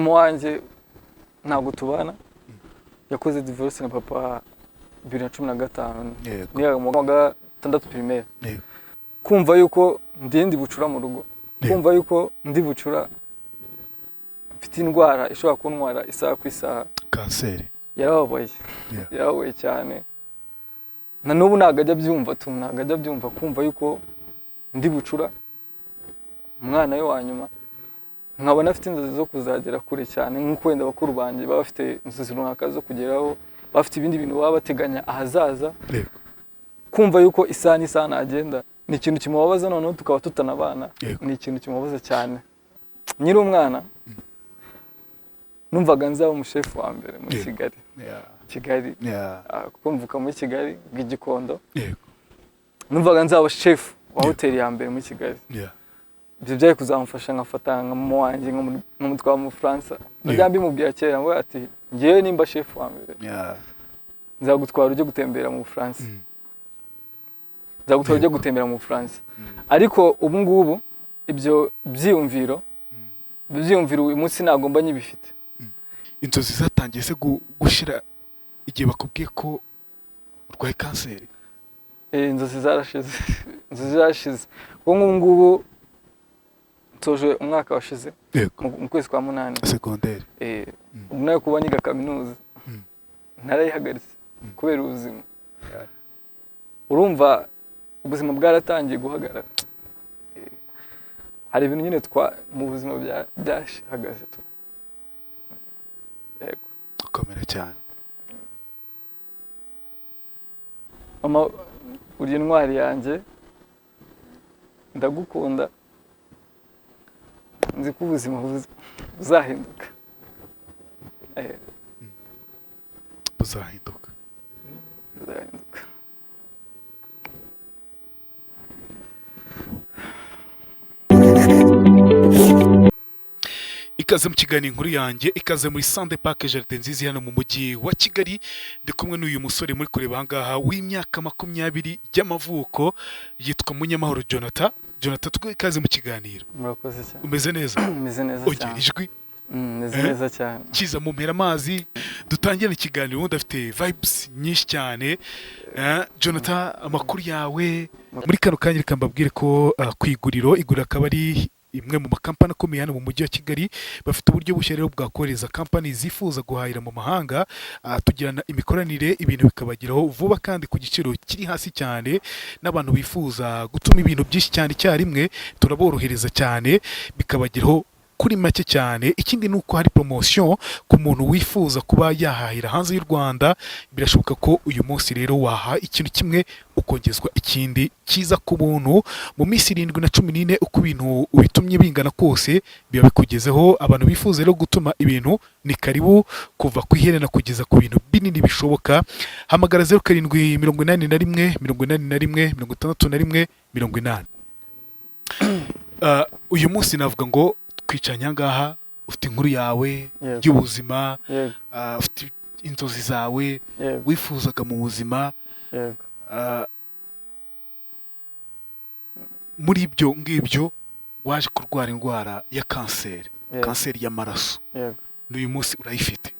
mama wanjye ntabwo tubana yakoze divorce na papa 2015 niyo mu wa 6 primaire kumva yuko ndi bucura mu rugo kumva yuko ndi bucura mfite indwara ishobora kuntwara isaha ku isaha kanseri yarababaye cyane na n'ubu nagajya byumva kumva yuko ndi bucura umwana we wanyuma nkabona afite inzozi zo kuzagera kure cyane nk'uko wenda bakuru banjye baba bafite inzozi runaka zo kugeraho bafite ibindi bintu baba bateganya ahazaza kumva yuko isaha n'isaha nagenda ni ikintu kimubabaza noneho tukaba tutanabana ni ikintu kimubabaza cyane nyiri umwana numvaga nzaba umushefu wa mbere muri Kigali kumvuka muri Kigali bw'Igikondo numvaga nzaba chef wa hoteli ya mbere muri Kigali ibyo byaje kuzamufasha nkafata nka mama wanjye nk'umutwara mu Bufaransa ndabyambi mubwira kera ngo ati ngiye nimba chef wa mbere nzagutwara ujye gutembera mu Bufaransa nzagutwara ujye gutembera mu Bufaransa ariko ubu ngubu ibyo byiyumviro uyu munsi nagomba nyibifite inzozi zatangiye se gushira igihe bakubwiye ko urwaye kanseri inzozi zarashize ubu ngubu toje umwaka washize mu kwezi kwa 8 secondaire ubu nayo kuba niga kaminuza narayihagaritse kubera ubuzima urumva ubuzima bwaratangiye guhagarara hari ibintu nyine mu buzima byashagaze ukomera cyane mama uri intwari yanjye ndagukunda nzi ko ubuzima buzahinduka buzahinduka ikaze mu kiganiro inkuru yanjye ikaze muri Sande Park Jardin nziza hano mu mujyi wa Kigali ndi kumwe n'uyu musore muri kureba ahangaha w'imyaka 20 y'amavuko yitwa Munyamahoro Jonathan twe ikaze mu kiganiro murakoze cyane umeze neza cyane ijwi neza cyane kiza mu mpera amazi dutangira ikiganiro ubundi afite vibes nyinshi cyane Jonathan amakuru yawe muri kano kanya reka mbabwire ko kwiguriro akaba ari imwe mu makampani akomeye hano mu mujyi wa Kigali bafite uburyo bushya rero bwakoreza company zifuza guhahira mu mahanga tugirana imikoranire ibintu bikabagiraho vuba kandi ku giciro kiri hasi cyane n'abantu bifuza gutuma ibintu byinshi cyane icyarimwe turaborohereza cyane bikabagiraho kuri make cyane ikindi nuko hari promotion ku muntu wifuza kuba yahahira hanze y'u Rwanda birashoboka ko uyu munsi rero waha ikintu kimwe ukongezwa ikindi kiza ku buntu mu minsi 7 na 14 uko ibintu ubitumye bingana kose biba bikugezeho abantu bifuza rero gutuma ibintu ni karibu kuva ku iherena kugeza ku bintu binini bishoboka hamagara 0781 81 61 80 uyu munsi navuga ngo kwicanya ngaha ufite inkuru yawe y'ubuzima ufite inzozi zawe wifuzaga mu buzima muri ibyo ngibyo waje kurwara indwara ya kanseri y'amaraso n'uyu munsi urayifite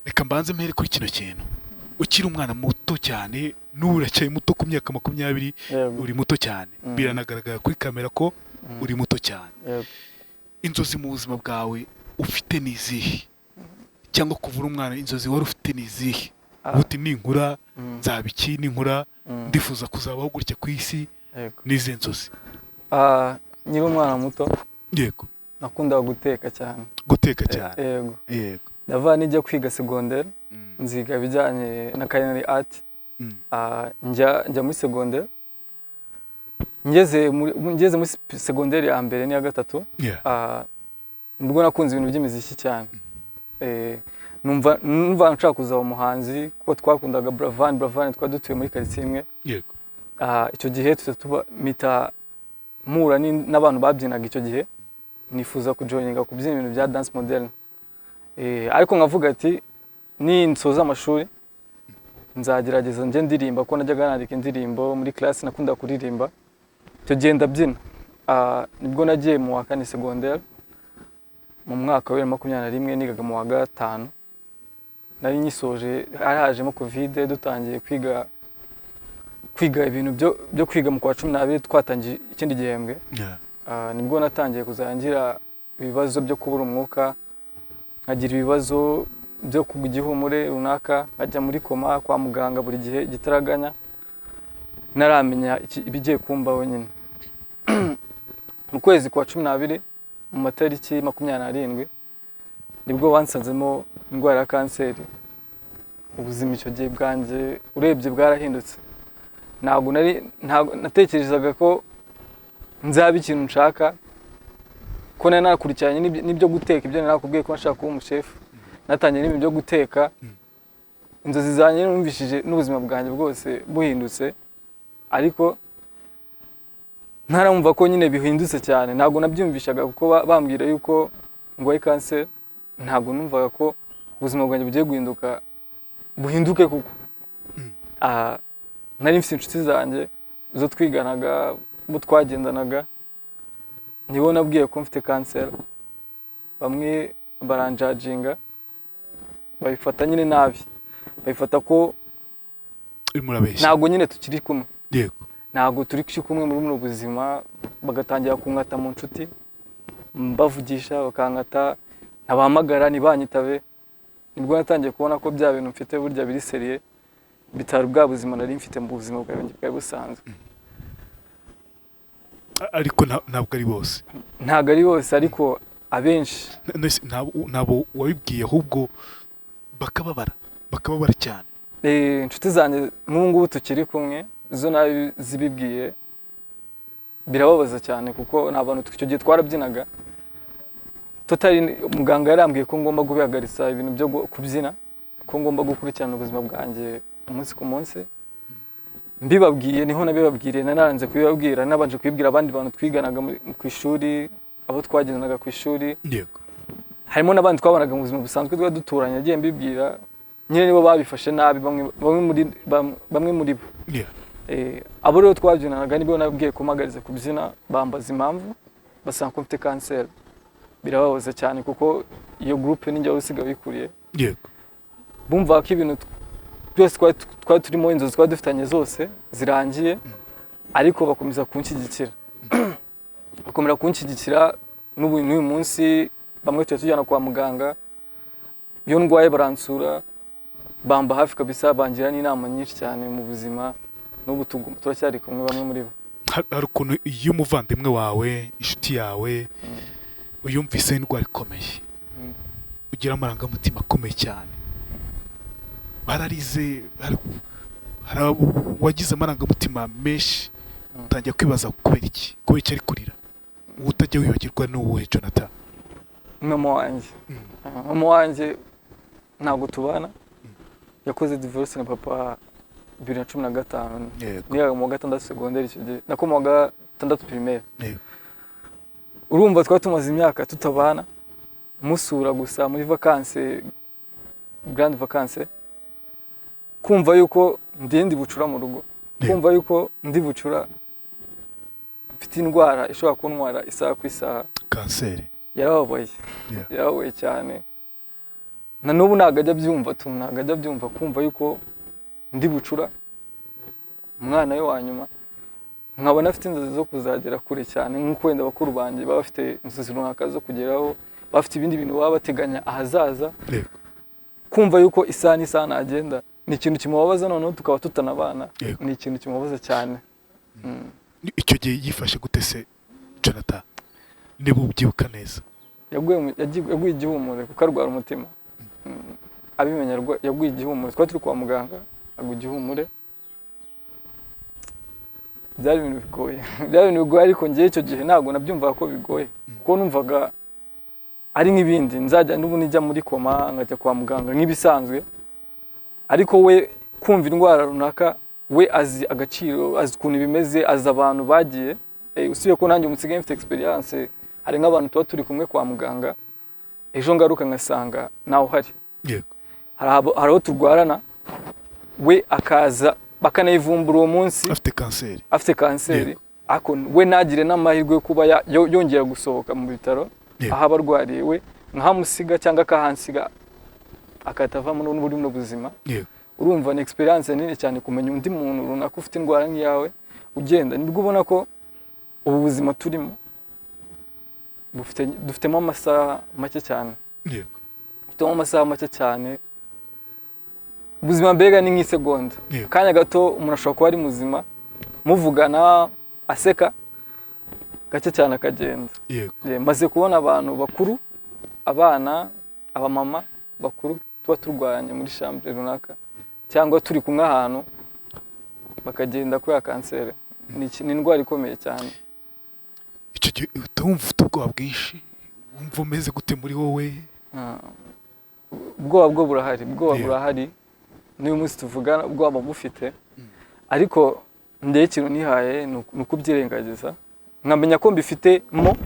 reka mbanze mpere kuri kino kintu ukiri umwana muto cyane n'ubu uracyari muto ku myaka 20 uri muto cyane biranagaragara kuri kamera ko uri muto cyane inzozi mu buzima bwawe ufite nizihe cyangwa kuvura umwana inzozi wari ufite nizihe uti ninkura nzabiki ninkura ndifuza kuzabaho gutya ku isi nize nzozi nyiri umwana muto yego nakunda guteka cyane yego ndava nijya kwiga secondaire nziga bijyanye na culinary art njya muri secondaire ngeze muri secondaire ya mbere ni ya gatatu nibwo nakunze ibintu by'imiziki cyane numva nshaka kuzaba umuhanzi kuko twakundaga Buravan twadutuye muri quartier imwe yego icyo gihe tuba mita mura n'abantu babyinaga icyo gihe nifuza kujoininga kubyina ibintu bya dance moderne ariko nkavuga ati ni nsoza amashuri nzagerageza nje ndirimba ko najyaga nandika indirimbo muri class nakunda kuririmba icyo gihe ndabyina nibwo nagiye mu wa 4 secondaire mu mwaka wa 2021 nigaga mu wa gatanu, nari nyisoje hajemo covid dutangiye kwiga ibintu byo kwiga mu kwa 12 twatangiye ikindi gihembwe. Nibwo natangiye kuzangira ibibazo byo kubura umwuka, nkagira ibibazo byo kugwa igihumure runaka, nkajya muri koma kwa muganga buri gihe gitaraganya, naramenya ibigiye kumbaho nyine. Mu kwezi kwa 12 mu matariki 27 nibwo wansanzemo indwara ya kanseri. Ubuzima icyo gihe bwanjye urebye bwarahindutse. Ntabwo natekerezaga ko nzaba ikintu nshaka, ko nari nakurikiranye n'ibyo guteka, ibyo nakubwiye ko nashaka kuba umushefu. Natangiye n'ibintu byo guteka, inzozi zanjye numvishije n'ubuzima bwanjye bwose buhindutse, ariko ntaramva ko nyine bihindutse cyane. Ntabwo nabyumvishaga kuko bambwira yuko ndwaye kanseri, ntabwo numvaga ko ubuzima bwanjye bugiye buhinduke kuko nari mfite inshuti zanjye zo twiganaga, bo twagendanaga, nibo nabwiye ko mfite kanseri. Bamwe baranjajinga, babifata nyine nabi, babifata ko ntabwo nyine tukiri kumwe, ntabwo turi kumwe muri buno buzima. Bagatangira kunkata mu nshuti, mbavugisha bakankata, ntabahamagara ntibanyitabe. Nibwo natangiye kubona ko bya bintu mfite burya biri seriye, bitari bwa buzima nari mfite mu buzima bwanjye bwa busanzwe. Ariko ntabwo ari bose, ntabwo ari bose, ariko abenshi. Ntabwo wabibwiye, ahubwo bakababara cyane. Inshuti zanjye n'ubu tukiri kumwe, zo nabi zibibwiye, birababaza cyane kuko n'abantu icyo gihe twarabyinaga. Muganga yarambwiye ko ngomba gubihagarisa ibintu byo kubyina, ko ngomba gukurikirana ubuzima bwanjye umunsi ku munsi. Mbibabwiye niho nabibabwiriye, naranze kubibabwira, nabanje kubibwira abandi bantu twiganaga ku ishuri, abo twagendanaga ku ishuri. Harimo n'abandi twabanaga mu buzima busanzwe duturanye, agiye mbibwira, nyine nibo babifashe nabi, bamwe muri bo. Abo rero twabyinanaga nibo nabwiye kumagariza kubyina, bambaza impamvu, basanga ko mfite kanseri. Birababaza cyane kuko iyo groupe ninjye usiga bikuriye. Bumva ko ibintu byose twari turimo, inzozi twari dufitanye zose zirangiye, ariko bakomeza kunshyigikira. Bakomera kunshyigikira n'uyu munsi. Bamwe tujyana kwa muganga, iyo ndwaye baransura, bamba hafi kabisa, bangira n'inama nyinshi cyane mu buzima. N'ubu turacyari kumwe bamwe muri bo. Hari ukuntu iyo umuvandimwe wawe, inshuti yawe, uyumvise indwara ikomeye, ugira amarangamutima akomeye cyane, bararize, wagize amarangamutima menshi, utangiye kwibaza kubera iki ari kurira, utajya wibagirwa n'uwuhe Jonathan? Mama wanjye ntabwo tubana, yakoze divorce na papa 2015, niga mu wa gatandatu secondaire icyo gihe, nako mu wa gatandatu primaire. Urumva twatumaze imyaka tutabana, musura gusa muri vacances, grande vacances, kumva yuko ndi bucura mu rugo, kumva yuko ndi bucura mfite indwara ishobora kuntwara isaha ku isaha, kanseri. Yarababaye cyane. Na n'ubu nagajya byumva kumva yuko ndi bucura umwana we wa nyuma, nkabona afite inzozi zo kuzagera kure cyane, nk'uko wenda bakuru banjye baba bafite inzozi runaka zo kugeraho, bafite ibindi bintu baba bateganya ahazaza. Kumva yuko isaha n'isaha nagenda ni ikintu kimubabaza, noneho tukaba tutanabana, ni ikintu kimubabaza cyane. Icyo gihe yifashe gute se Jonathan, niba ubyibuka neza? Yaguye igihumure kuko arwara umutima. Abimenya yaguye igihumure, twari turi kwa muganga, aguye igihumure. Byari ibintu bigoye, ariko ngiye icyo gihe ntabwo nabyumvaga ko bigoye, kuko numvaga ari nk'ibindi, nzajya n'ubu nijya muri koma, nkajya kwa muganga nk'ibisanzwe. Ariko we kumva indwara runaka, we azi agaciro, azi ukuntu bimeze, azi abantu bagiye. Usibe ko nanjye umusigaye mfite experience, hari nk'abantu tuba turi kumwe kwa muganga, ejo ngaruka ngasanga nawe uhari. Hari aho turwarana, we akaza bakanayivumbura uwo munsi afite kanseri, ako we nagire n'amahirwe yo kuba yongera gusohoka mu bitaro, aho abarwariye we nkamusiga cyangwa akahansiga akatavamo n'uburi mu buzima urumva ni experience nini cyane kumenya undi muntu runaka ufite indwara nk'iyawe ugenda nibwo ubona ko ubu buzima turimo dufitemo amasaha make cyane dufitemo amasaha make cyane ubuzima mbega ni nk'isegonda kanya gato umuntu ashobora kuba ari muzima muvugana aseka gake cyane akagenda maze kubona abantu bakuru abana abamama bakuru tuba turwanye muri chambre runaka cyangwa turi kumwe ahantu bakagenda kubera kanseri ni indwara ikomeye cyane icyo gihe utumva ufite ubwoba bwinshi wumva umeze gute muri wowe ubwoba bwo burahari n'uyu munsi tuvugana ubwoba bufite ariko ndeye ikintu nihaye ni ukubyirengagiza nkamenya ko mbifitemo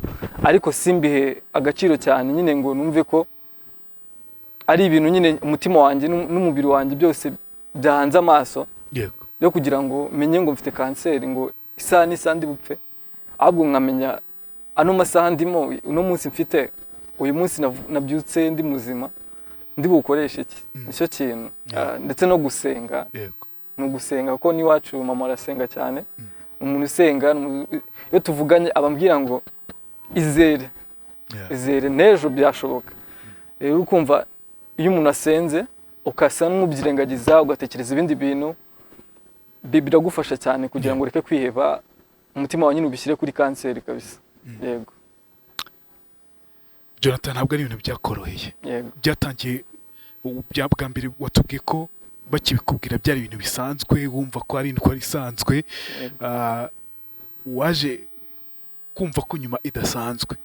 ariko simbihe agaciro cyane nyine ngo numve ko ari ibintu nyine umutima wanjye n'umubiri wanjye byose byahanze amaso yo kugira ngo menye ngo mfite kanseri ngo isaha n'isaha ndi bupfe ahubwo nkamenya ano masaha ndimo uno munsi mfite uyu munsi nabyutse ndi muzima ndi bukoresha iki nicyo kintu ndetse no gusenga no gusenga kuko n'iwacu mama arasenga cyane umuntu usenga iyo tuvuganye abambwira ngo izere n'ejo byashoboka rero ukumva iyo umuntu asenze ukasa n'umubyirengagiza ugatekereza ibindi bintu biragufasha cyane kugira ngo ureke kwiheba umutima wawe nyine ubishyire kuri kanseri kabisa yego Jonathan ntabwo ari ibintu byakoroheye byatangiye bwa mbere watubwiye ko bakibikubwira byari ibintu bisanzwe wumva ko ari indwara isanzwe waje kumva ko nyuma idasanzwe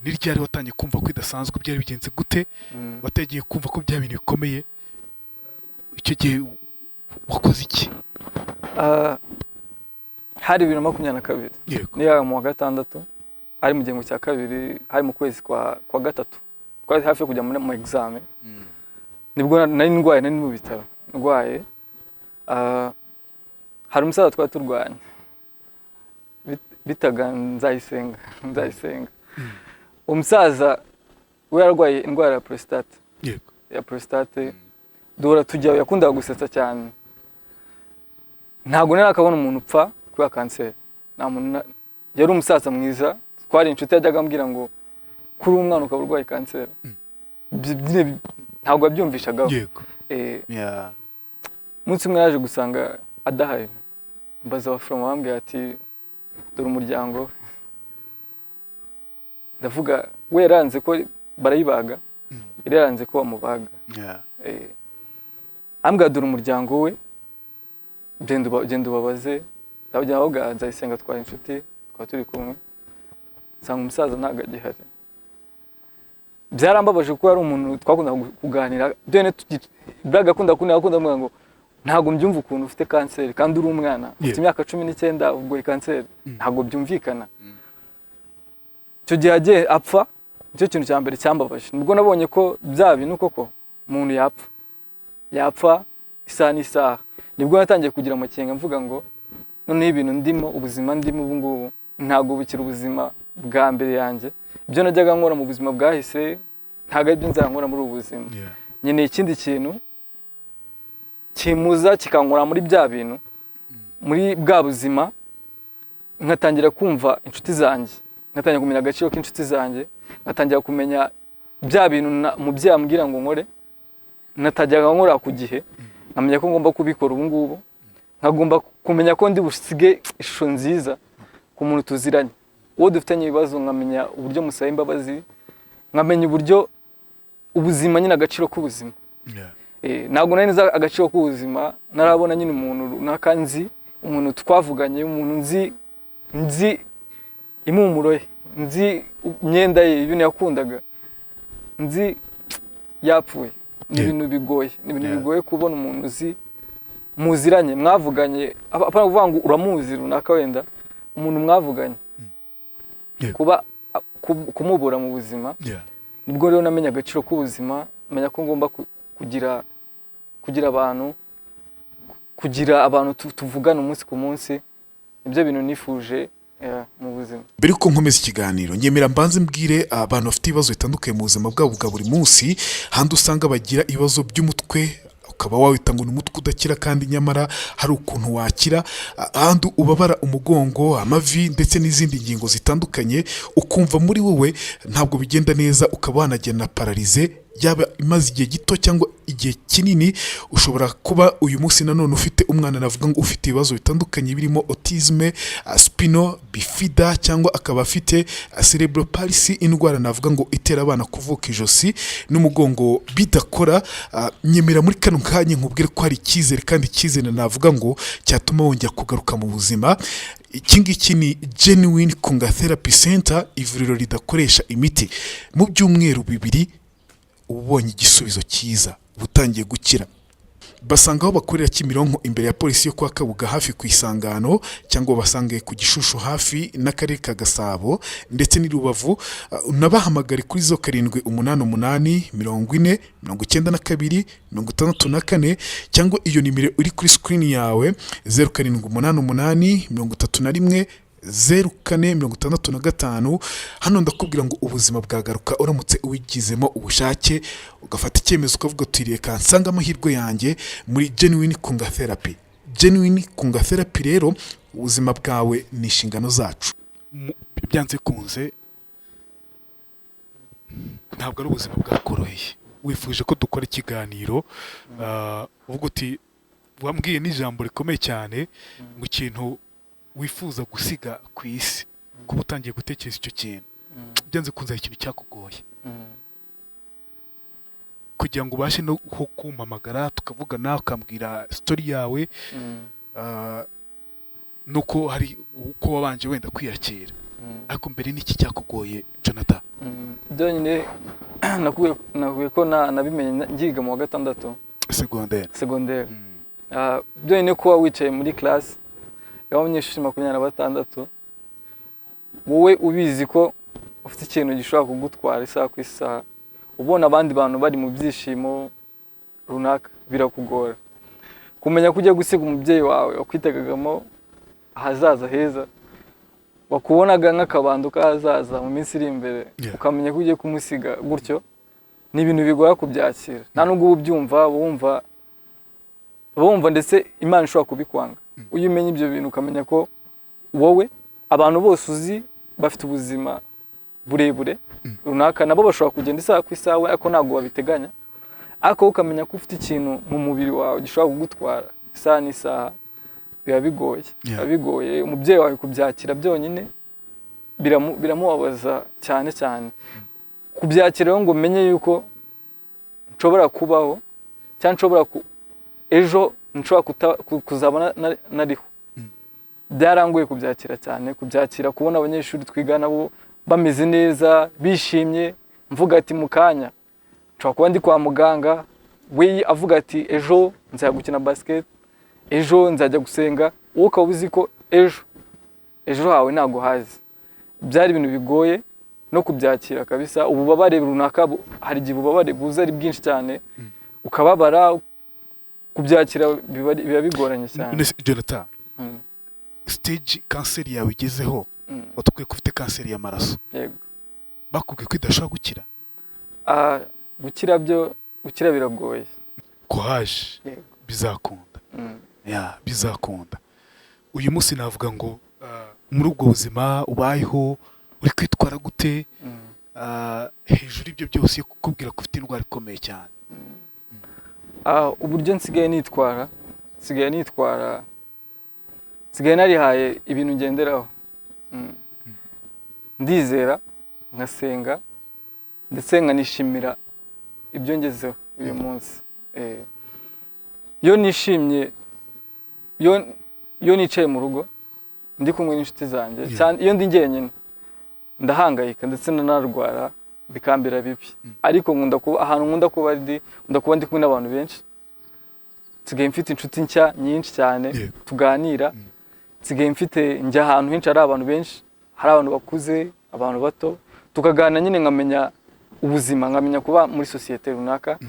ni ryari watangiye kumva ko idasanzwe byari bigenze gute watangiye kumva ko bya bintu bikomeye icyo gihe wakoze iki hari 2022 niyo mu wa gatandatu ari mu gihembwe cya kabiri hari mu kwezi kwa gatatu twari hafi kujya mu examen nibwo nari ndwaye nari mu bitaro ndwaye hari umusaza twari turwanye bitaga Nzayisenga umusaza we yarwaye indwara ya prostate duhora tujyayo yakundaga gusetsa cyane ntabwo nari akabona umuntu upfa kubera kanseri nta muntu yari umusaza mwiza twari inshuti yajyaga ambwira ngo kuri umwana ukaba urwaye kanseri ntabwo abyumvishagaho umunsi umwe yaje gusanga adahari mbaza abaforomo bambwira ati dore umuryango ndavuga we yaranze ko barayibaga yari yaranze ko bamubaga ambwira dore umuryango we genda ubabaze ndabujya aho Nzayisenga twari inshuti twari turi kumwe nsanga umusaza ntabwo agihari byarambabaje kuko ari umuntu twakundaga kuganira byone byagakunda kuvuga ngo ntabwo mbyumva ukuntu ufite kanseri kandi uri umwana ufite imyaka 19 ubwo kanseri ntabwo byumvikana icyo gihe agiye apfa nicyo kintu cya mbere cyambabaje nibwo nabonye ko bya bintu koko umuntu yapfa isaha n'isaha nibwo natangiye kugira amakenga mvuga ngo noneho ibintu ndimo ubuzima ndimo ubu ngubu ntabwo bukira ubuzima bwa mbere yanjye ibyo najyaga nkora mu buzima bwahise ntabwo ari byo nzankora muri ubu buzima nyine ikindi kintu kimuza kikankora muri bya bintu muri bwa buzima nkatangira kumva inshuti zanjye ngatangira kumenya agaciro k'inshuti zanjye ngatangira kumenya bya bintu umubyeyi ambwira ngo nkore natajyaga nkora ku gihe nkamenya ko ngomba kubikora ubu ngubu nkagomba kumenya ko ndi busige ishusho nziza ku muntu tuziranye uwo dufitanye ibibazo nkamenya uburyo musaba imbabazi nkamenya uburyo ubuzima nyine agaciro k'ubuzima ntabwo nari nzi agaciro k'ubuzima narabona nyine umuntu runaka nzi umuntu twavuganye umuntu nzi impumuro ye nzi imyenda ye ibintu yakundaga nzi yapfuye ni ibintu bigoye kubona umuntu uzi muziranye mwavuganye apana kuvuga ngo uramuzi runaka wenda umuntu mwavuganye kuba kumubura mu buzima nibwo rero namenya agaciro k'ubuzima menya ko ngomba kugira abantu tuvugana umunsi ku munsi ibyo bintu nifuje mu buzima. Mbere yuko nkomeza ikiganiro nyemera mbanze mbwire abantu bafite ibibazo bitandukanye mu buzima bwabo bwa buri munsi, handi usanga bagira ibibazo by'umutwe ukaba wawita ngo ni umutwe udakira kandi nyamara hari ukuntu wakira, ahandi ubabara umugongo, amavi ndetse n'izindi ngingo zitandukanye, ukumva muri wowe ntabwo bigenda neza, ukaba wanagenda na pararize yaba imaze igihe gito cyangwa igihe kinini. Ushobora kuba uyu munsi nanone ufite umwana navuga ngo ufite ibibazo bitandukanye birimo autisme, spino bifida cyangwa akaba afite cerebral palsy, indwara navuga ngo itera abana kuvuka ijosi n'umugongo bidakora. Nyemera muri kano kanya nkubwire ko hari icyizere, kandi icyizere navuga ngo cyatuma wongera kugaruka mu buzima. Iki ngiki ni Genuine Kunga Therapy Center, ivuriro ridakoresha imiti. Mu byumweru 2 ubonye igisubizo cyiza, butangiye gukira. Basanga aho bakorera Kimironko imbere ya polisi yo kwa Kabuga hafi ku Isangano, cyangwa basange ku Gishushu hafi n'akarere ka Gasabo ndetse ni Rubavu. Unabahamagare kuri 0788 40 92 64 cyangwa iyo nimero uri kuri screen yawe 0788 31 0465. Hano ndakubwira ngo ubuzima bwagaruka uramutse uwigizemo ubushake, ugafata icyemezo ukavuga uti reka nsanga amahirwe yanjye muri Genuine Kunga Therapy. Genuine Kunga Therapy rero, ubuzima bwawe ni inshingano zacu. Byanze kunze ntabwo ari ubuzima bwakoroheye. Wifuje ko dukora ikiganiro, uvuga uti wambwiye n'ijambo rikomeye cyane mu kintu wifuza gusiga ku isi, kuba utangiye gutekereza icyo kintu. Byanze kunze ikintu cyakugoye kugira ngo ubashe no kumpamagara tukavugana ukambwira story yawe, nuko hari uko wabanje wenda kwiyakira. Ariko mbere n'iki cyakugoye Jonathan? Byonyine nakuye ko nabimenye ngiga mu wa 6 secondaire. Byonyine kuba wicaye muri class y'abanyeshuri 26, wowe ubizi ko ufite ikintu gishobora kugutwara isaha ku isaha, ubona abandi bantu bari mu byishimo runaka, birakugora kumenya kujya gusiga umubyeyi wawe wakwitegagamo ahazaza heza, wakubonaga nk'akabando k'ahazaza mu minsi iri imbere, ukamenya ko ugiye kumusiga gutyo. Ni ibintu bigora kubyakira, nta nubwo ubyumva, bumva ndetse Imana ishobora kubikwanga. Uyu umenye ibyo bintu ukamenya ko wowe abantu bose uzi bafite ubuzima burebure runaka, nabo bashobora kugenda isaha ku isaha ariko ntabwo babiteganya, ariko ukamenya ko ufite ikintu mu mubiri wawe gishobora kugutwara isaha n'isaha, biba bigoye. Umubyeyi wawe kubyakira byonyine biramubabaza cyane cyane. Kubyakira ngo menye yuko nshobora kubaho cyangwa nshobora ejo nshobora kuzabona nariho, byarangoye kubyakira cyane. Kubyakira kubona abanyeshuri twigana bo bameze neza bishimye, mvuga ati mu kanya nshobora kuba ndi kwa muganga, we avuga ati ejo nzajya gukina basket, ejo nzajya gusenga, wowe ukaba uzi ko ejo hawe ntago hazi. Byari ibintu bigoye no kubyakira kabisa. Ububabare runaka, hari igihe ububabare buza ari bwinshi cyane, ukababara, kubyakira biba bigoranye cyane. Jonathan, stage kanseri yawe igezeho, watubwiye ko ufite kanseri y'amaraso. Yego. Bakubwiye ko idashobora gukira? Gukira biragoye. Courage. Bizakunda. Bizakunda. Uyu munsi navuga ngo muri ubwo buzima ubayeho uri kwitwara gute hejuru ibyo byose kukubwira ko ufite indwara ikomeye cyane? Uburyo nsigaye narihaye ibintu ngenderaho. Ndizera, ngasenga ndetse nkanishimira ibyo ngezeho uyu munsi. Iyo nishimye, iyo nicaye mu rugo ndi kumwe n'inshuti zanjye, cyane iyo ndi njyenyine ndahangayika ndetse nanarwara bikambira bibi. Ariko ahantu nkunda kuba ndi kumwe n'abantu benshi, nsigaye mfite inshuti nshya nyinshi cyane tuganira, nsigaye mfite njya ahantu henshi hari abantu benshi, hari abantu bakuze, abantu bato, tukaganira nyine nkamenya ubuzima, nkamenya kuba muri sosiyete runaka,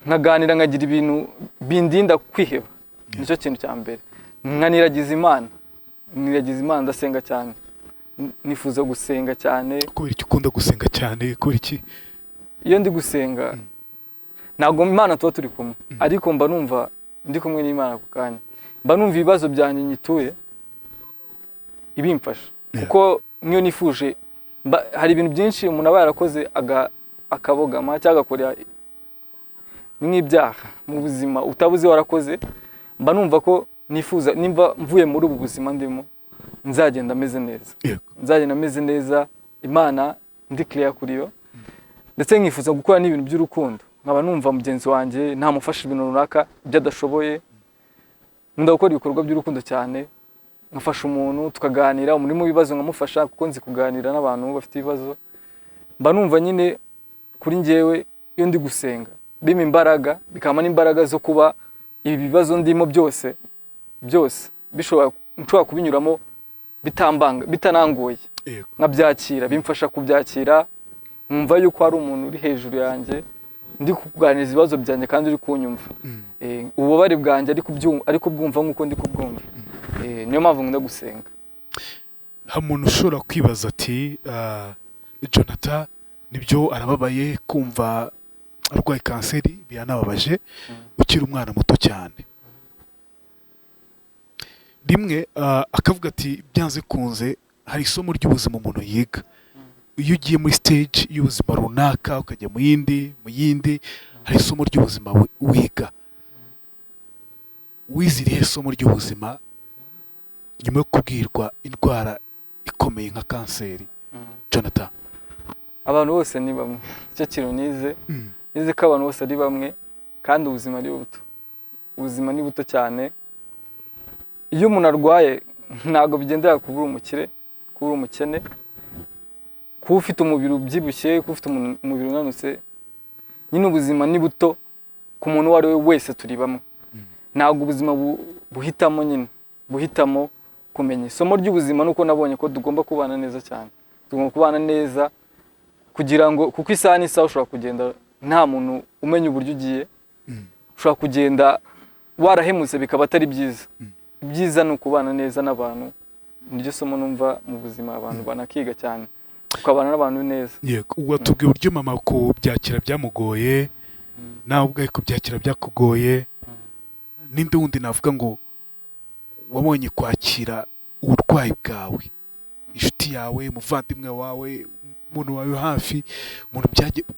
nkaganira nkagira ibintu bindinda kwiheba. Nicyo kintu cya mbere. Nkaniragiza Imana, niragiza Imana ndasenga cyane, nifuza gusenga cyane. Kubera iki ukunda gusenga cyane? Kubera iki? Iyo ndi gusenga ntabwo Imana tuba turi kumwe, ariko mba numva ndi kumwe n'Imana ako kanya, mba numva ibibazo byanjye nyituye ibimfasha, kuko niyo nifuje hari ibintu byinshi umuntu aba yarakoze akabogama cyangwa agakora nk'ibyaha mu buzima utabuze warakoze, mba numva ko nifuza nimba mvuye muri ubu buzima ndimo nzagenda ameze neza, nzagenda ameze neza, Imana ndi clear kuri yo, ndetse nkifuza gukora n'ibintu by'urukundo, nkaba numva mugenzi wanjye ntamufasha ibintu runaka ibyo adashoboye, nkunda gukora ibikorwa by'urukundo cyane, nkafasha umuntu tukaganira, umuri mu bibazo nkamufasha kuko nzi kuganira n'abantu bafite ibibazo. Mba numva nyine kuri njyewe iyo ndi gusenga bima imbaraga, bikama n'imbaraga zo kuba ibi bibazo ndimo byose nshobora kubinyuramo bitanangoye, nkabyakira, bimfasha kubyakira, nkumva yuko hari umuntu uri hejuru yanjye ndi kuganiriza ibibazo byanjye kandi uri kunyumva, ububabare bwanjye ari kubwumva nk'uko ndi kubwumva. Niyo mpamvu nkunda gusenga. Ha muntu ushobora kwibaza ati Jonathan nibyo arababaye kumva arwaye kanseri, biranababaje ukiri umwana muto cyane, rimwe akavuga ati byanze kunze hari isomo ry'ubuzima umuntu yiga. Iyo ugiye muri stage y'ubuzima runaka ukajya mu yindi hari isomo ry'ubuzima wiga. Wiziriye isomo ry'ubuzima nyuma yo kubwirwa indwara ikomeye nka kanseri? Jonathan, abantu bose ni bamwe, icyo kintu nize ko abantu bose ari bamwe kandi ubuzima ari buto, ubuzima ni buto cyane. Iyo umuntu arwaye ntabwo bigendera kubura umukire, kubura umukene, kuba ufite umubiri ubyibushye, kuba ufite umubiri unanutse, nyine ubuzima ni buto ku muntu uwo ari we wese, turi bamwe. Ntabwo ubuzima buhitamo, nyine buhitamo kumenya. Isomo ry'ubuzima nuko nabonye ko tugomba kubana neza cyane, tugomba kubana neza kugira ngo, kuko isaha n'isaha ushobora kugenda nta muntu umenya uburyo ugiye, ushobora kugenda warahemutse bikaba atari byiza. Ibyiza ni ukubana neza n'abantu, niryo somo numva mu buzima abantu banakiga cyane, ukabana n'abantu neza. Yego, watubwiye uburyo mama kubyakira byamugoye, nawe ubwawe kubyakira byakugoye. Ninde wundi navuga ngo wabonye kwakira uburwayi bwawe, inshuti yawe, umuvandimwe wawe, umuntu wawe hafi, umuntu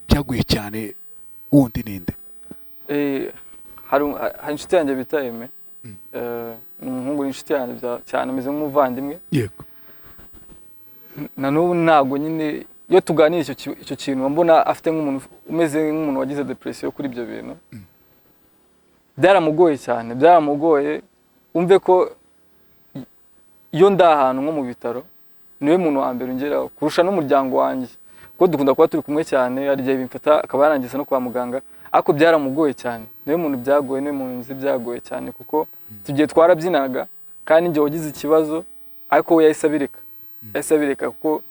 byaguye cyane, wundi ninde? Hari inshuti yanjye bita Eme, umuhungu n'inshuti yanjye cyane, ameze nk'umuvandimwe. Yego. Na n'ubu ntabwo nyine iyo tuganira icyo kintu mbona afite nk'umuntu umeze nk'umuntu wagize depression kuri ibyo bintu. Byaramugoye cyane, byaramugoye. Umve ko iyo ndahantu nko mu bitaro niwe muntu wa mbere ungeraho kurusha n'umuryango wanjye, kuko dukunda kuba turi kumwe cyane. Hari igihe bimfata akaba yarangiza no kwa muganga, ariko byaramugoye cyane. Niwe muntu byagoye, niwe muntu nzi byagoye cyane, kuko tugiye twarabyinaga kandi njye wagize ikibazo, ariko we yahise abireka kuko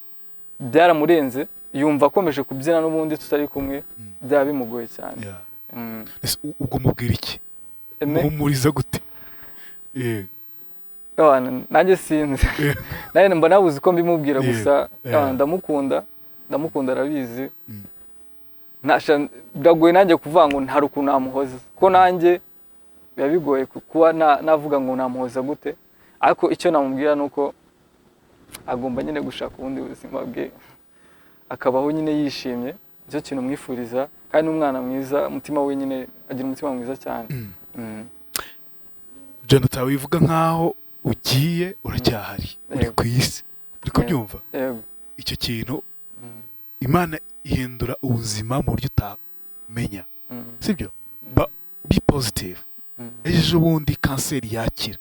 byaramurenze, yumva akomeje kubyina n'ubundi tutari kumwe, byaba bimugoye cyane. Ubwo mubwira iki? Muhumuriza gute? Nanjye sinzi, nanjye mba nabuze uko mbimubwira, gusa ndamukunda arabizi. Biragoye nanjye kuvuga ngo ntari ukuntu namuhoza, kuko nanjye biba bigoye kuba navuga ngo namuhoza gute, ariko icyo namubwira ni uko agomba nyine gushaka ubundi buzima bwe, akabaho nyine yishimye. Nicyo kintu mwifuriza, kandi n'umwana mwiza, umutima we nyine agira umutima mwiza cyane. Jonathan, wivuga nkaho ugiye uracyahari, uri ku isi, uri kubyumva? Icyo kintu Imana ihindura ubuzima mu buryo utamenya, sibyo? Be positive. Ejo bundi kanseri yakira,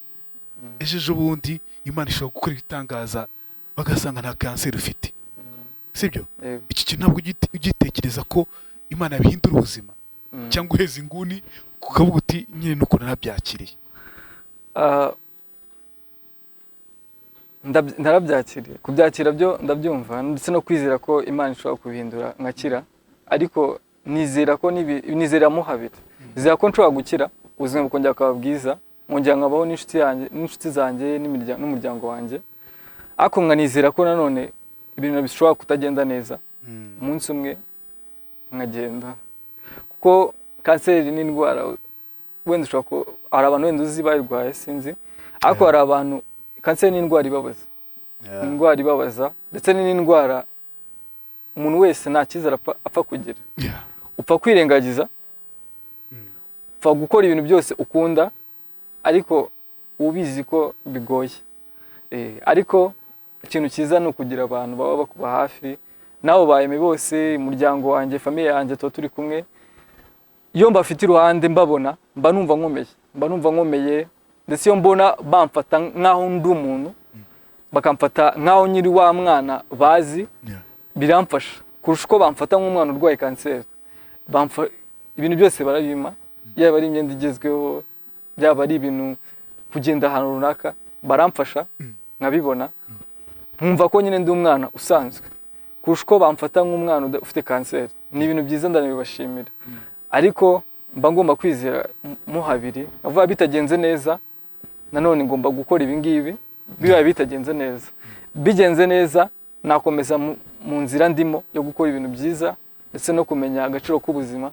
ejo bundi Imana ishobora gukora ibitangaza bagasanga nta kanseri ufite, sibyo? Iki kintu ntabwo ugitekereza ko Imana yabihindura ubuzima, cyangwa uheze inguni kukavuga uti nyine nuko narabyakiriye? Narabyakiriye, kubyakira byo ndabyumva, ndetse no kwizera ko Imana ishobora kubihindura nkakira, ariko nizera ko nizera mo habita, nizera ko nshobora gukira, ubuzima bukongera bukaba bwiza, nkongera nkabaho n'inshuti zanjye n'umuryango wanjye, ariko nkanizera ko nanone ibintu bishobora kutagenda neza umunsi umwe nkagenda, kuko kanseri ni indwara wenda ushobora ko hari abantu wenda uzi bayirwaye sinzi, ariko hari abantu kanseri ni indwara ibabaza, indwara ibabaza ndetse n'indwara umuntu wese nta cyizere apfa kugira, upfa kwirengagiza, upfa gukora ibintu byose ukunda ariko ubizi ko bigoye, ariko ikintu cyiza ni ukugira abantu baba bakuba hafi, nabo bayeme bose, umuryango wanjye, famiye yanjye, tuba turi kumwe. Iyo mbafite iruhande mbabona mba numva nkomeye, ndetse iyo mbona bamfata nk'aho ndi umuntu, bakamfata nk'aho nyiri wa mwana bazi, biramfasha kurusha uko bamfata nk'umwana urwaye kanseri. Ibintu byose barabima, yaba ari imyenda igezweho, byaba ari ibintu kugenda ahantu runaka, baramfasha nkabibona, nkumva ko nyine ndi umwana usanzwe kurusha uko bamfata nk'umwana ufite kanseri. Ni ibintu byiza ndanabibashimira, ariko mba ngomba kwizera mo habiri, avuga bitagenze neza nanone ngomba gukora ibi ngibi, bibaye bitagenze neza. Bigenze neza nakomeza mu nzira ndimo yo gukora ibintu byiza ndetse no kumenya agaciro k'ubuzima,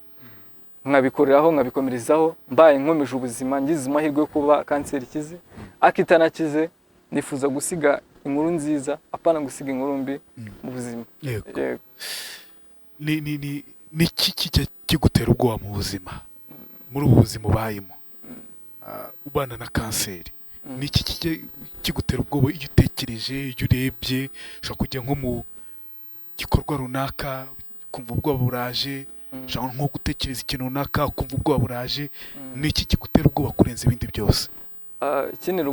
nkabikoreraho nkabikomerezaho, mbaye nkomeje ubuzima, ngize amahirwe yo kuba kanseri ikize, akitanakize nifuza gusiga inkuru nziza, apana gusiga inkuru mbi mu buzima. Yego. Ni iki kigutera ubwoba mu buzima, muri ubu buzima ubayemo ubana na kanseri? Ni iki kigutera ubwoba iyo utekereje, iyo urebye, ushobora kujya nko mu gikorwa runaka ukumva ubwoba buraje, ushobora nko gutekereza ikintu runaka ukumva ubwoba buraje? Ni iki kigutera ubwoba kurenza ibindi byose? Ikinera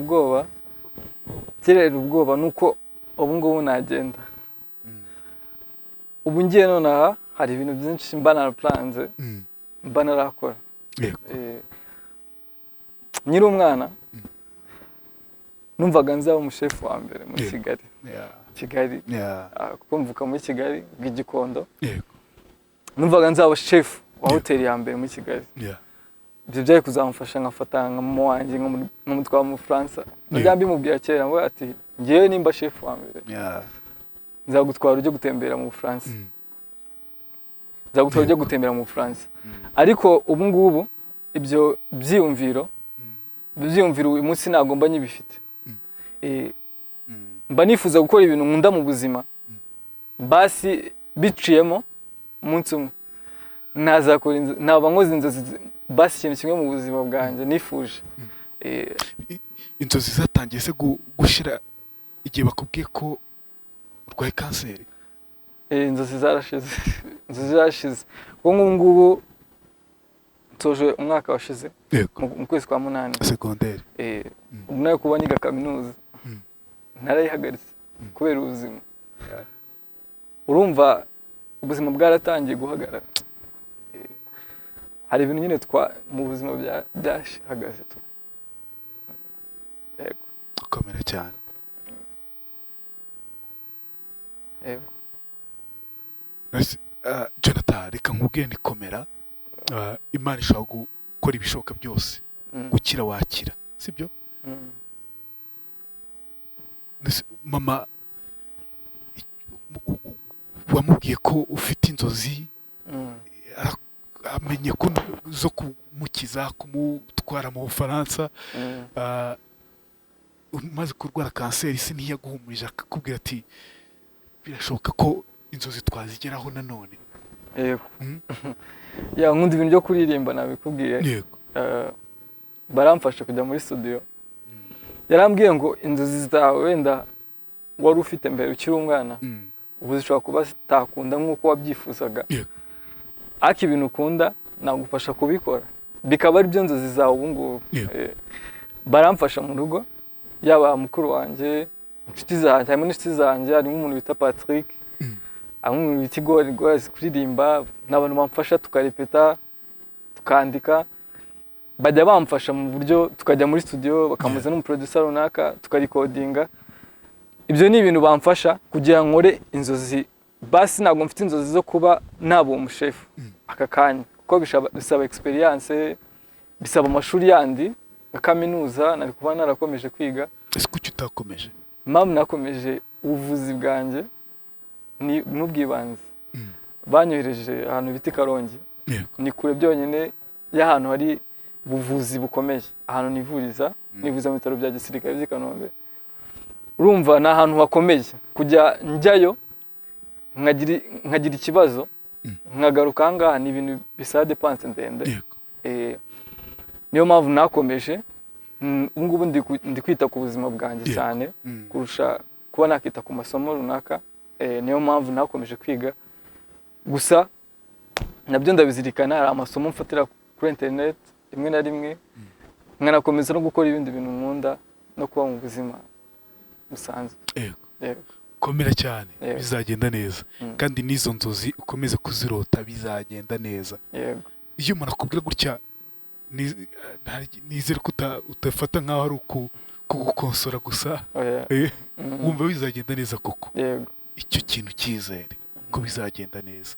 ubwoba ni uko ubu ngubu nagenda, ubu ngiye nonaha hari ibintu byinshi mba narapulanze, mba narakora. Nyiri umwana numvaga nzaba umushefu wa mbere muri Kigali, kuko mvuka muri Kigali bw'Igikondo, numvaga nzaba shefu wa hoteli ya mbere muri Kigali. Ibyo byari kuzamufasha nkafata nka mama wanjye nkamutwara mu Bufaransa, najya mbimubwira kera ngo ati ngewe nimba shefu wa mbere nzagutwara ujye gutembera mu Bufaransa, nzagutwara ujye gutembera mu Bufaransa. Ariko ubu ngubu ibyo byiyumviro uyu munsi ntabwo mba nyibifite. Mba nifuza gukora ibintu nkunda mu buzima, basi biciyemo umunsi umwe naba nkoze inzozi, basi ikintu kimwe mu buzima bwanjye nifuje. Inzozi zatangiye se gushira igihe bakubwiye ko urwaye kanseri? Inzozi zarashize, kuko nk'ubu ngubu nsoje umwaka washize mu kwezi kwa munani segonderi, ubu nayo kuba niga kaminuza narayihagaritse kubera ubuzima. Urumva ubuzima bwaratangiye guhagarara, hari ibintu nyine mu buzima byahagaze. Yego, ukomera cyane. Yego. Jonathan, reka nkubwire ni komera, Imana ishobora gukora ibishoboka byose, gukira wakira, sibyo? Mama wamubwiye ko ufite inzozi, amenye ko zo kumukiza, kumutwara mu Bufaransa, umaze kurwara kanseri se ntiyaguhumurije akakubwira ati birashoboka ko inzozi twazigeraho nanone? Yego. Nkunda ibintu byo kuririmba nabikubwiye. Baramfasha kujya muri studio, yarambwiye ngo inzozi zawe wenda wari ufite mbere ukiri umwana ubu zishobora kuba zitakunda nk'uko wabyifuzaga, ariko ibintu ukunda nagufasha kubikora bikaba ari byo nzozi zawe ubu ngubu. Baramfasha mu rugo, yaba mukuru wanjye, inshuti zanjye, harimo n'inshuti zanjye, harimo umuntu bita Patrick, harimo umuntu bita Igor azi kuririmba, n'abantu bamfasha tukarepeta tukandika, bajya bamfasha mu buryo tukajya muri studio bakamuza n'umuproducer runaka tukarikodinga. Ibyo ni ibintu bamfasha kugira nkore inzozi, basi ntabwo mfite inzozi zo kuba nabo umushefu aka kanya, kuko bisaba experience, bisaba amashuri yandi kaminuza nari kuba narakomeje kwiga. ese kuki utakomeje? Mpamvu nakomeje ubuvuzi bwanjye ni n'ubwibanze. Banyohereje ahantu bita Karongi, ni kure byonyine y'ahantu hari buvuzi bukomeye, ahantu nivuriza mu bitaro bya gisirikare by'i Kanombe. Urumva na ahantu hakomeye kujya njyayo nkagira ikibazo nkagaruka ahangaha ni ibintu bisa dépense ndende. Niyo mpamvu nakomeje. Ngubu ndi kwita ku buzima bwanjye cyane kurusha kuba nakita ku masomo runaka. Niyo mpamvu nakomeje kwiga. Gusa nabyo ndabizirikana, hari amasomo mfatira kuri internet rimwe na rimwe, nkanakomeza no gukora ibindi bintu nkunda no kuba mu buzima busanzwe. Komera cyane, bizagenda neza. Kandi n'izo nzozi ukomeze kuzirota bizagenda neza. Iyo umuntu akubwira gutya nizere ko utafata nk'aho ari kugukonsora gusa, wumva bizagenda neza koko. Icyo kintu cyizere ko bizagenda neza.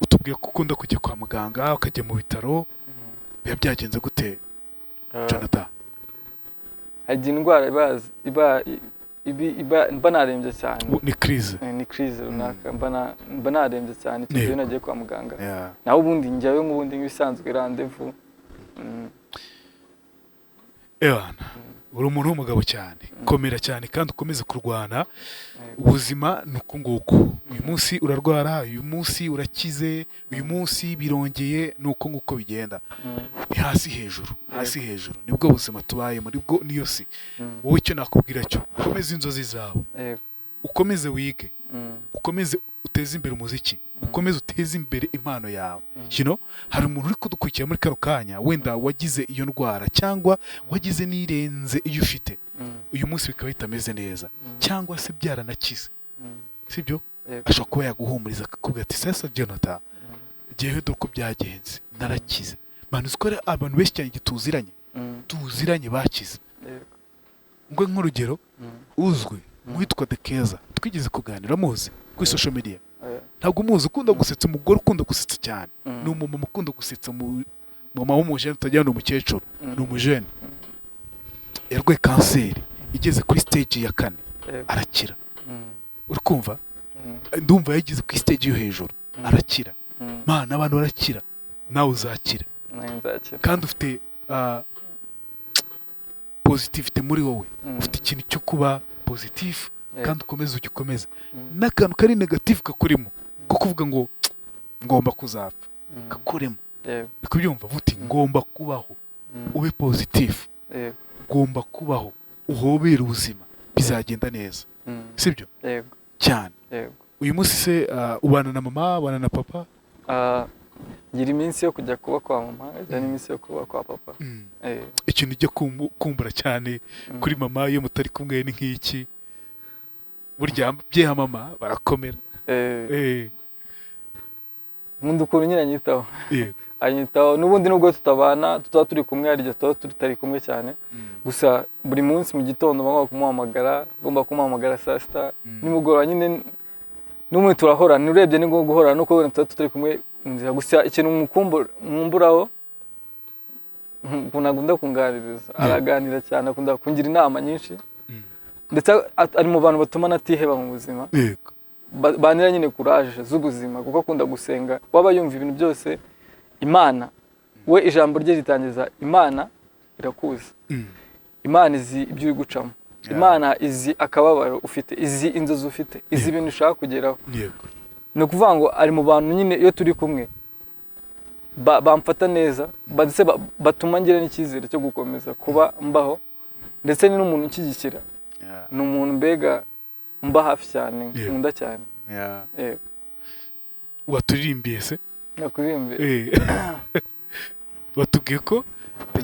Utubwiye ko ukunda kujya kwa muganga ukajya mu bitaro, biba byagenze gute Jonathan? Hari indwara mba narembye cyane. Ni crise runaka, mba narembye cyane icyo nagiye kwa muganga. Naho ubundi njyayo nk'ubundi nk'ibisanzwe rendez-vous. Uri umuntu w'umugabo cyane, komera cyane kandi ukomeze kurwana. Ubuzima ni uko nguko. Uyu munsi urarwara, uyu munsi urakize, uyu munsi birongeye, ni uko nguko bigenda. Ni hasi hejuru, hasi hejuru. Nibwo buzima tubayemo, nibwo niyo si. Wowe icyo nakubwira cyo, ukomeze inzozi zawe, ukomeze wige, ukomeze uteze imbere umuziki, ukomeze uteze imbere impano yawe. Hari umuntu uri kudukurikira muri kano kanya wenda wagize iyo ndwara cyangwa wagize n'irenze iyo ufite, uyu munsi bikaba bitameze neza cyangwa se byaranakize, sibyo? Ashobora kuba yaguhumuriza akakubwira ati sasa Jonathan, jyewe dore uko byagenze narakize. Manu uzi ko abantu benshi cyane tuziranye bakize. Ngo nk'urugero uzwi witwa The Keza, twigeze kuganira muzi kuri social media. Ntabwo umuzi, ukunda gusetsa, umugore ukunda gusetsa cyane. Ni umumama ukunda gusetsa, mama w'umujene utajyana umukecuru, ni umujene. Yarwaye kanseri igeze kuri stage ya 4 arakira. Uri kumva? Ndumva yageze kuri stage yo hejuru arakira. Mana abantu barakira, nawe uzakira. Kandi ufite positivity muri wowe, ufite ikintu cyo kuba positive kandi ukomeze ugikomeza. N'akantu kari negative kakurimo ko kuvuga ngo ngomba kuzapfa kakurimo. Kubyumva vuti ngomba kubaho, ube positive, ngomba kubaho, uhobera ubuzima, bizagenda neza. Sibyo? Cyane. Uyu munsi se ubana na mama, ubana na papa? Ngira iminsi yo kujya kuba kwa mama, ngira n'iminsi yo kuba kwa papa. Ikintu ujya kumbura cyane kuri mama iyo mutari kumwe ni nk'iki? Burya byeha mama barakomera. Nkunda ukuntu nyine anyitaho. Anyitaho n'ubundi nubwo tutabana, tutaba turi kumwe, ariko tutaba tutari kumwe cyane. Gusa buri munsi mu gitondo ngomba kumuhamagara, ngomba kumuhamagara saa sita, nimugoroba nyine n'umwe turahorana. Urebye ni ngo guhorana nuko wenda tutaba tutari kumwe. Gusa ikintu mukumburaho kunagunda kunganiriza, araganira cyane, akunda kungira inama nyinshi, ndetse ari mu bantu batuma natiheba mu buzima. Banira nyine courage z'ubuzima, kuko akunda gusenga. Waba yumva ibintu byose Imana, we ijambo rye ritangiza Imana irakuzi. Imana izi ibyo uri gucamo, Imana izi akababaro ufite, izi inzozi ufite, izi ibintu ushaka kugeraho. Ni ukuvuga ngo ari mu bantu nyine iyo turi kumwe bamfata neza, ndetse batuma ngira n'icyizere cyo gukomeza kuba mbaho, ndetse ni n'umuntu unshyigikira. Ni umuntu mbega mba hafi cyane, nkunda cyane. Waturirimbiye se? Nakuririmbiye. Watubwiye ko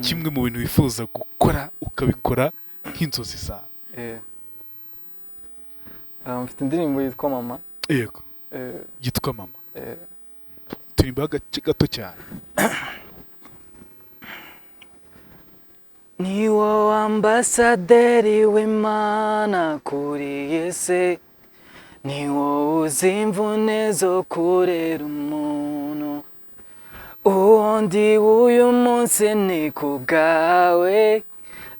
kimwe mu bintu wifuza gukora ukabikora nk'inzozi zawe. Mfite indirimbo yitwa Mama. Yego. Yitwa Mama. Turimba agace gato cyane. Ni wowe ambasaderi w'Imana kuri ese, ni wowe uzi imvune zo kurera uwo ndi uyu munsi ni ku bwawe,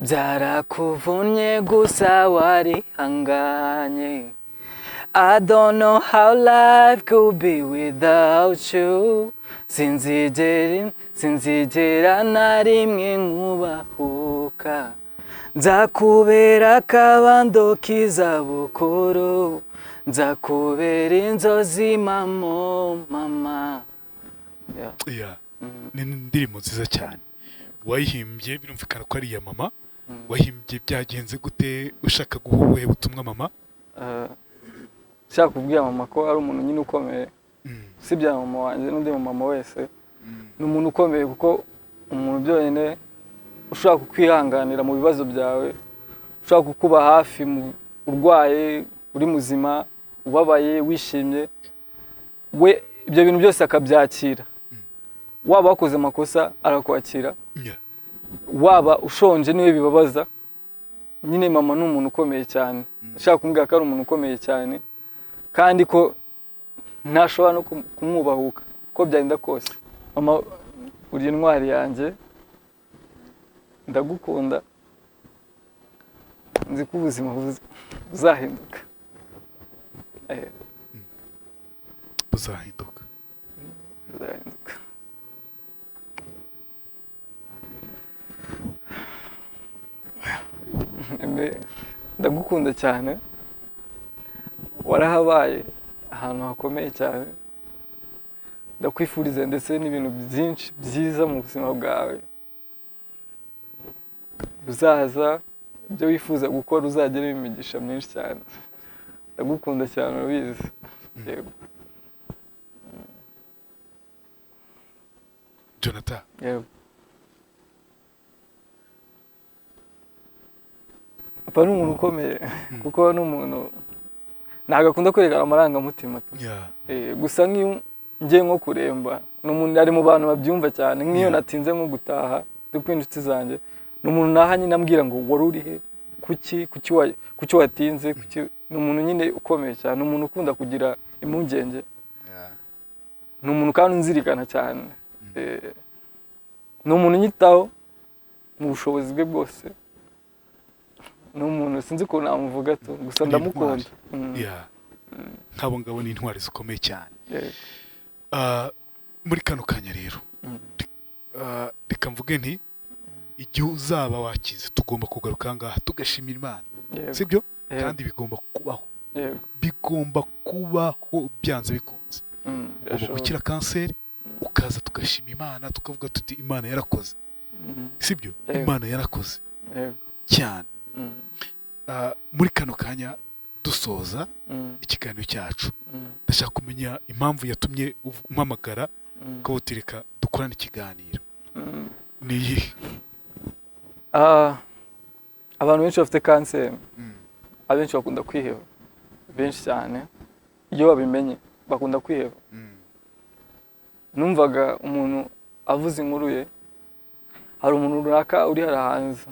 byarakuvunye gusa warihanganye. I don't know how life could be without you. Sinzigera na rimwe nkubahuka. Nzakubera akabando k'izabukuru. Nzakubera inzozi mama. Yeah. Ni indirimbo nziza cyane. Wayihimbye birumvikana ko ari iya mama. Wahimbye byagenze gute ushaka guha ubuhe butumwa mama? Nshaka kubwira mama ko ari umuntu nyine ukomeye. Si bya mama wanjye n'undi mama wese. Ni umuntu ukomeye kuko umuntu byonyine ushaka kukwihanganira mu bibazo byawe, ushaka kukuba hafi mu urwaye, uri muzima, ubabaye, wishimye, we ibyo bintu byose akabyakira. Waba wakoze amakosa arakwakira, waba ushonje niwe bibabaza. Nyine mama ni umuntu ukomeye cyane. Nshaka kumbwira ko ari umuntu ukomeye cyane kandi ko ntashobora no kumwubahuka ko byagenda kose. Mama uri intwari yanjye, ndagukunda, nzi ko ubuzima buzahinduka. Buzahinduka. Ndagukunda cyane, warahabaye ahantu hakomeye cyane. Ndakwifuriza ndetse n'ibintu byinshi byiza mu buzima bwawe. Uzaza ibyo wifuza gukora uzagera imigisha myinshi cyane. Ndagukunda cyane ubizi. Yego. Jonathan. Yego. Papa ni umuntu ukomeye kuko ni umuntu ntabwo akunda kwerekana amarangamutima. Gusa nk'iyo ngiye nko kuremba ni umuntu ari mu bantu babyumva cyane. Nk'iyo natinze nko gutaha dukwiye inshuti zanjye, ni umuntu naha nyine ambwira ngo wari uri he, kuki watinze, ni umuntu nyine ukomeye cyane. Ni umuntu ukunda kugira impungenge, ni umuntu kandi unzirikana cyane. Ni umuntu unyitaho mu bushobozi bwe bwose. Ni umuntu sinzi ko namuvuga tu, gusa ndamukunda. Nkabo ngabo ni intwari zikomeye cyane. Muri kano kanya rero reka mvuge nti igihe uzaba wakize tugomba kugaruka ngaha tugashimira Imana, sibyo? Kandi bigomba kubaho, bigomba kubaho byanze bikunze. Ubu gukira kanseri ukaza tugashima Imana tukavuga tuti Imana yarakoze, sibyo? Imana yarakoze cyane. Muri kano kanya dusoza ikiganiro cyacu, ndashaka kumenya impamvu yatumye umpamagara ko utireka dukorana ikiganiro. Ni iyihe? Abantu benshi bafite kanseri, abenshi bakunda kwiheba, benshi cyane. Iyo babimenye bakunda kwiheba. Numvaga umuntu avuze inkuru ye, hari umuntu runaka uri hanze.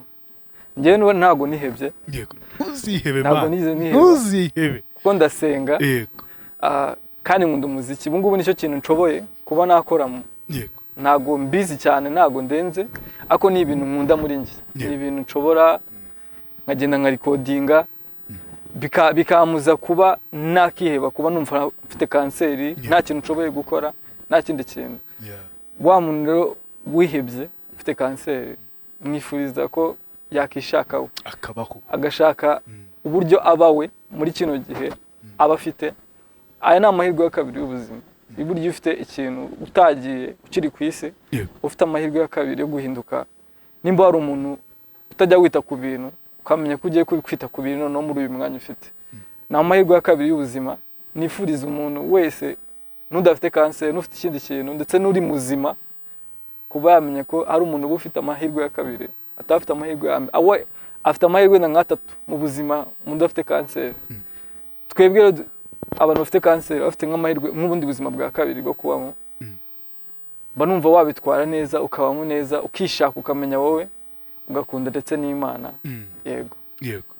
Njyewe ntabwo nihebye. Yego. Ntuzihebe ntabwo Mana. nihebe. Ntuzihebe. Kuko ndasenga. Yego. Kandi nkunda umuziki. Ubu ngubu nicyo kintu nshoboye kuba nakoramo. Yego. Ntabwo mbizi cyane, ntabwo ndenze, ako ni ibintu nkunda muri njye. Ni ibintu nshobora nkagenda nka recordinga bikamuza kuba nakiheba, kuba numva mfite kanseri, nta kintu nshoboye gukora, nta kindi kintu. Wa muntu rero wihebye ufite kanseri, mwifuriza ko yakishakaho akabaho, agashaka uburyo abawe muri kino gihe aba afite. Aya ni amahirwe ya kabiri y'ubuzima. Iburyo ufite ikintu utagiye ukiri ku isi, ufite amahirwe ya kabiri yo guhinduka. Nimba hari umuntu utajya wita ku bintu, ukamenya ko ugiye kwita ku bintu no muri uyu mwanya ufite, ni amahirwe ya kabiri y'ubuzima. Nifuriza umuntu wese n'udafite kanseri, n'ufite ikindi kintu, ndetse n'uri muzima, kuba yamenya ko hari umuntu uba ufite amahirwe ya kabiri, atafite amahirwe ya mbere. Awe afite amahirwe na nk'atatu mu buzima umuntu afite kanseri. Twebwe abantu bafite kanseri bafite nk'amahirwe nk'ubundi buzima bwa kabiri bwo kubamo. Banumva wabitwara neza, ukabamo neza, ukishaka, ukamenya wowe, ugakunda ndetse n'Imana. Yego. Yego.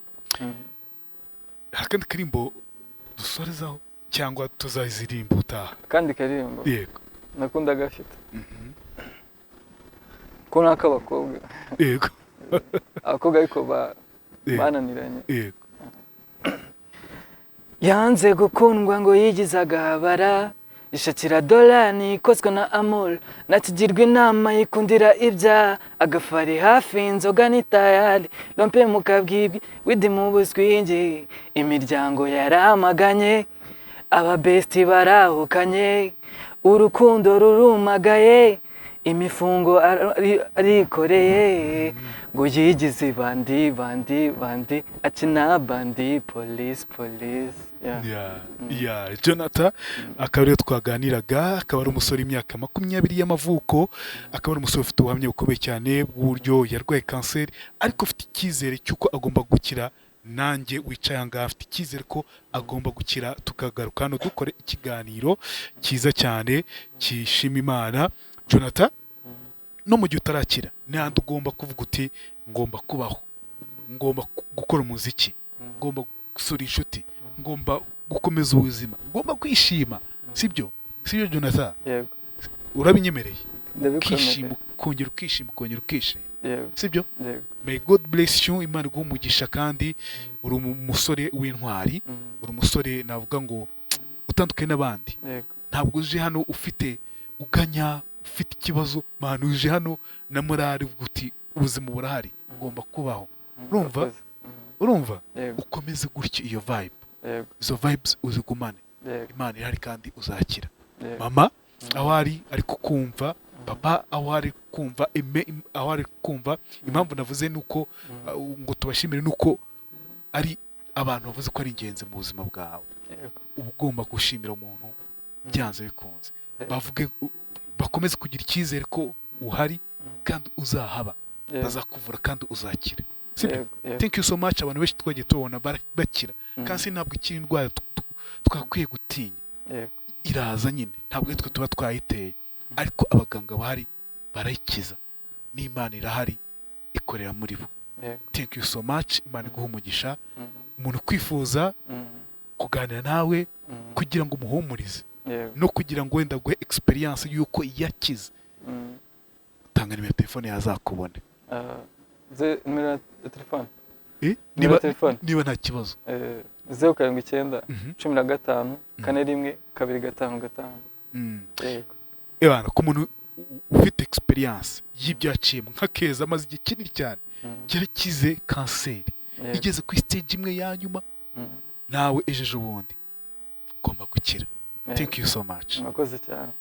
Hakandi karimbo dusorezaho cyangwa tuzazirimba utaha? Kandi karimbo. Yego. Nakunda gafite. Ko nakabakobwa. Yego. abakobwa ariko bananiranye. Yanze gukundwa ngo yigize agabara, ishakira dolani ikozwe na amol, nakigirwa inama yikundira ibya agafari hafi inzoga n'itayari, lompe mu kabwibi widi mu buswingi, imiryango yaramaganye, ababesti barahukanye, urukundo rurumagaye, imifungo arikoreye, ngo yigize bandi akina bandi police. Jonathan akaba ariyo twaganiraga, akaba ari umusore w'imyaka 20 y'amavuko, akaba ari umusore ufite ubuhamya bukomeye cyane bw'uburyo yarwaye kanseri ariko ufite icyizere cy'uko agomba gukira. Nanjye wicaye ahangaha afite icyizere ko agomba gukira, tukagaruka hano dukore ikiganiro cyiza cyane kishima Imana. Jonathan, no mu gihe utarakira n'ahandi ugomba kuvuga uti ngomba kubaho, ngomba gukora umuziki, ngomba gusura inshuti, ngomba gukomeza ubuzima, ngomba kwishima, sibyo Jonathan? Yego. Urabinyemereye? Ndabikwemereye. Kongera ukishima, sibyo? Yego. May God bless you, Imana iguhe umugisha, kandi uri umusore w'intwari, uri umusore navuga ngo utandukanye n'abandi. Ntabwo uje hano ufite uganya, ufite ikibazo, manu uje hano na morale uti ubuzima burahari, ngomba kubaho. Urumva? Ukomeze gutyo iyo vibe. Izo vibes uzigumane. Imana irahari kandi uzakira. Mama aho ari kukumva, papa aho ari kumva, aho ari kumva. Impamvu navuze nuko ngo tubashimire nuko ari abantu bavuze ko ari ingenzi mu buzima bwawe. Ugomba gushimira umuntu byanze bikunze. Bavuge bakomeze kugira icyizere ko uhari kandi uzahaba, bazakuvura kandi uzakira. Thank you so much. Abantu benshi twagiye tubona bakira, kandi ntabwo ikiri indwara twakwiye gutinya. Iraza nyine, ntabwo twe tuba twayiteye, ariko abaganga bahari barayikiza, n'Imana irahari ikorera muri bo. Thank you so much. Imana iguhe umugisha. Umuntu kwifuza kuganira nawe kugira ngo umuhumurize no kugira ngo wenda guhe experience yuko yakize, tanga nimero telefone yazakubone. Nimero telefone? Niba nta kibazo. 079 15 41 255. Yego. Ebana ku muntu ufite experience y'ibyaciyemo nka Keza amaze igihe kinini cyane, yarakize kanseri igeze ku stage imwe ya nyuma, nawe ejeje ubundi ugomba gukira. Thank you so much. Mwakoze cyane.